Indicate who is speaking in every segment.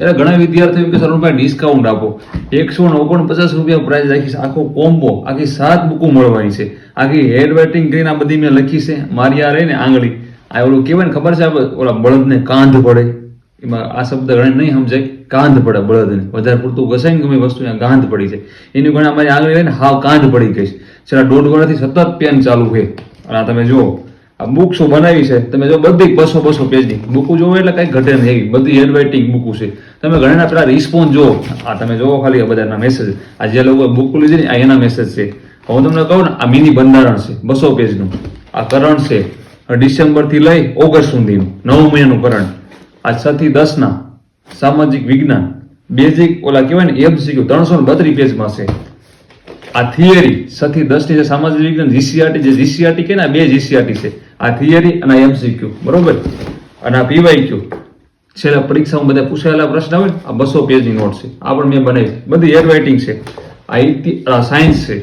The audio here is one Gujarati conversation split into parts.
Speaker 1: એટલે ઘણા વિદ્યાર્થીઓ કે સર ભાઈ ડિસ્કાઉન્ટ આપો, 149 રૂપિયા પ્રાઇસ રાખી છે, આખો કોમ્બો, આખી 7 બુકો મળવાની છે, આખી હેડ રાઇટિંગ કરીને આ બધી મેં લખી છે. મારી આ રહી ને આંગળી, આ ઓલું કહેવાય ને ખબર છે આપણે ઓલા બળદને કાંધ પડે, એમાં આ શબ્દ ઘણા નહીં સમજાય, કાંધ પડે બળદને, વધારે પૂરતું ઘસાય ને ગમે વસ્તુ ગાંધ પડી જાય, એની ઘણા અમારી આંગળી રહી ને હાવ કાંધ પડી ગઈ છે. છેલ્લા 1.5 વર્ષથી સતત પેન ચાલુ છે. અને તમે જુઓ આ બુક્સો બનાવી છે, તમે જો બધી 200 પેજની બુકો જોવો એટલે કઈ ઘટે નહીં, બધી હેન્ડ રાઇટિંગ બુકો છે. તમે ઘણા પેલા રિસ્પોન્સ જુઓ, આ તમે જોવો ખાલી બધાના મેસેજ, આ જે લોકો બુક લીધી ને આ એના મેસેજ છે. હું તમને કહું ને, આ મિની બંધારણ છે 200 પેજનું, આ કરંટ છે ડિસેમ્બર થી લઈ ઓગસ્ટ સુધીનું 9 મહિનાનું કરંટ, આ 6 થી 10 ના સામાજિક વિજ્ઞાન બેઝિક ઓલા કહેવાય ને MCQ 332 પેજમાં છે. આ થિયરી 6 થી 10 ની જે સામાજિક વિજ્ઞાન જીસીઆરટી, જે જીસીઆરટી કે ને બે જીસીઆરટી છે, આ થિયરી અને MCQ બરોબર, અને આ PYQ છેલ્લા પરીક્ષામાં બધા પૂછાયેલા પ્રશ્ન આવે આ 200 પેજની નોટ છે, આ પણ મેં બનાવી, બધી હેડ રાઇટિંગ છે. આ સાયન્સ છે,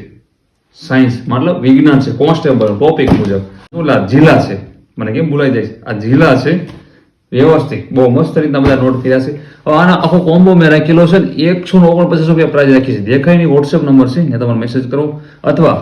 Speaker 1: સાયન્સ મતલબ વિજ્ઞાન છે, કોન્સ્ટેબલ ટોપિક મુજબ. ઓલા જિલ્લા છે, મને કેમ ભૂલાઈ જાય છે, આ જિલ્લા છે વ્યવસ્થિત, બહુ મસ્ત રીતના બધા નોટ કર્યા છે. હવે આના આખો કોમ્બો મેં રાખેલો છે, 149 રૂપિયા પ્રાઇસ રાખી છે. દેખાય નહીં, વોટ્સએપ નંબર છે, ત્યાં તમારે મેસેજ કરો, અથવા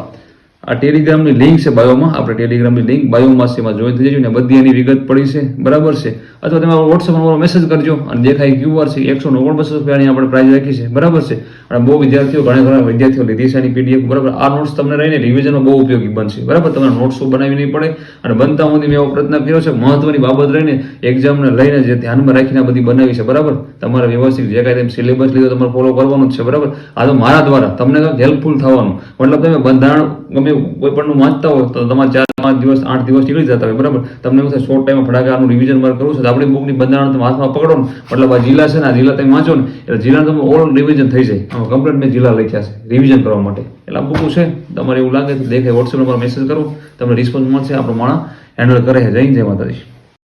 Speaker 1: આ ટેલિગ્રામની લિંક છે બાયોમાં, આપણે ટેલિગ્રામની લિંક બાયોમાં છે, એમાં જોઈન થઈ જજો ને બધી એની વિગત પડી છે બરાબર છે. અથવા તમે વોટ્સએપ નંબર મેસેજ કરજો અને દેખાય QR છે, 149 રૂપિયાની આપણે પ્રાઇસ રાખી છે બરાબર છે. અને બહુ વિદ્યાર્થીઓ ઘણા વિદ્યાર્થીઓ લીધી છે એની PDF બરાબર. આ નોટ્સ તમને રહીને રિવિઝનમાં બહુ ઉપયોગી બનશે બરાબર. તમને નોટ્સો બનાવી નહીં પડે, અને બનતા સુધી મેં એવો પ્રયત્ન કર્યો છે મહત્વની બાબત રહીને એક્ઝામને લઈને જે ધ્યાનમાં રાખીને બધી બનાવી છે બરાબર. તમારે વ્યવસ્થિત જે કાંઈ તમે સિલેબસ લીધો તમારે ફોલો કરવાનું જ છે બરાબર. આ તો મારા દ્વારા તમને કંઈક હેલ્પફુલ થવાનું, મતલબ તમે બંધારણ ગમે કોઈ પણ વાંચતા હોય તો તમારે 4-5 દિવસ 8 દિવસ નીકળી જતા હોય બરાબર. તમને એવું થાય શોર્ટ ટાઈમમાં ફટાકાનું રિવિઝન મારે કરવું છે તો આપણી બુકની બંધારણ તમે હાથમાં પકડો ને, મતલબ આ જિલ્લા છે ને, આ જિલ્લા તમે વાંચો ને એટલે જિલ્લા તમે ઓલ રિવિઝન થઈ જાય. આમાં કમ્પ્લીટ મેં જિલ્લા લખ્યા છે રિવિઝન કરવા માટે. એટલે આ બુકો છે, તમારે એવું લાગે તો દેખાય વોટ્સએપ નંબર મેસેજ કરો, તમને રિસ્પોન્સ મળશે, આપણો માણસ હેન્ડલ કરે છે. જય માતાજી.